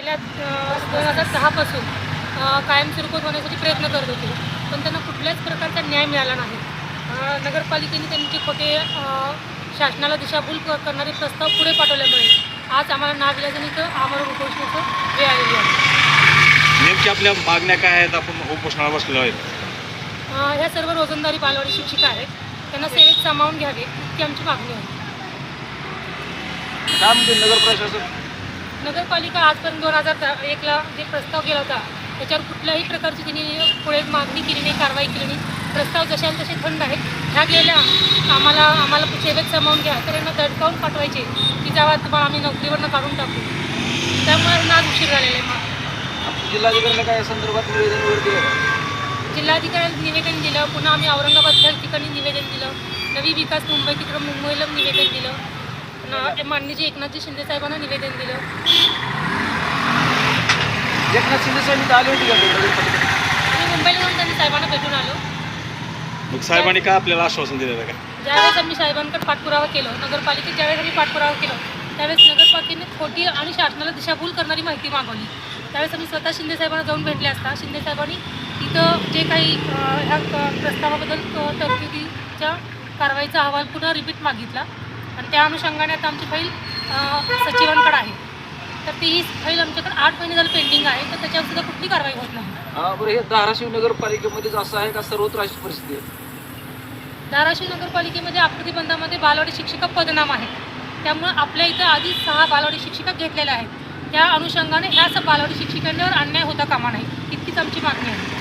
गेल्या 2010 पासून कायमस्वरूपी होण्यासाठी प्रयत्न करत होते, पण त्यांना कुठल्याच प्रकारचा न्याय मिळाला नाही. नगरपालिकेने त्यांचे खोटे शासनाला दिशाभूल करणारे प्रस्ताव पुढे पाठवल्यामुळे आज आम्हाला नाविलाजाने इथं आमरण उपोषणाचं वेळ आलेली आहे. नेमकी आपल्या मागण्या काय आहेत? आपण उपोषणाला बसलेलो आहेत. ह्या सर्व रोजंदारी बालवाडी शिक्षिका आहेत, त्यांना सेवेत सामावून घ्यावे इतकी आमची मागणी आहे. नगर प्रशासन नगरपालिका आजपर्यंत 2001ला जे प्रस्ताव केला होता त्याच्यावर कुठल्याही प्रकारची त्यांनी पुढे मागणी केली नाही, कारवाई केली नाही. प्रस्ताव जसे तसे थंड आहेत. ह्या गेल्या आम्हाला सेवेत सामावून घ्या तर यांना दडकावून पाठवायचे की जेव्हा तुम्हाला आम्ही नोकरीवरनं काढून टाकू. त्यामुळे नाच उशीर झालेला आहे. जिल्हाधिकाऱ्यांना काय संदर्भात निवेदन वगैरे दिलं? जिल्हाधिकाऱ्यांना निवेदन दिलं, पुन्हा आम्ही औरंगाबादच्या ठिकाणी निवेदन दिलं, नवी विकास मुंबई तिकडं मुंबईला निवेदन दिलं, माननीय एकनाथजी शिंदे साहेबांना निवेदन दिलं. एकनाथ शिंदे साहेब आले होते का आम्ही मुंबईला जाऊन त्यांनी साहेबांना भेटून आलो. मग साहेबांनी का आपल्याला आश्वासन दिलेलं का? ज्यावेळेस आम्ही साहेबांकडे पाठपुरावा केला, नगरपालिकेत ज्यावेळेस आम्ही पाठपुरावा केला त्यावेळेस नगरपालिकेने खोटी आणि शासनाला दिशाभूल करणारी माहिती मागवली. त्यावेळेस आम्ही स्वतः शिंदे साहेबांना जाऊन भेटले असता शिंदे साहेबांनी तिथं जे काही ह्या प्रस्तावाबद्दल तरतुदीच्या कारवाईचा अहवाल पुन्हा रिपीट मागितला आणि त्या अनुषंगाने आता आमची फाईल सचिवांकडे आहे. तर ती फाईल आमच्याकडे 8 महिने झालं पेंडिंग आहे, तर त्याच्यावर सुद्धा कुठली कारवाई होत नाही. बरं, हे धाराशिव नगरपालिकेमध्येच असं आहे का सर्वत्र अशी परिस्थिती आहे? धाराशिव नगरपालिकेमध्ये आकृतिबंधामध्ये बालवाडी शिक्षिका पदनाम आहे. त्यामुळं आपल्या इथं आधी 6 बालवाडी शिक्षिका घेतलेल्या आहेत. त्या अनुषंगाने ह्या बालवाडी शिक्षिकांवर अन्याय होता कामा नये इतकीच आमची मागणी आहे.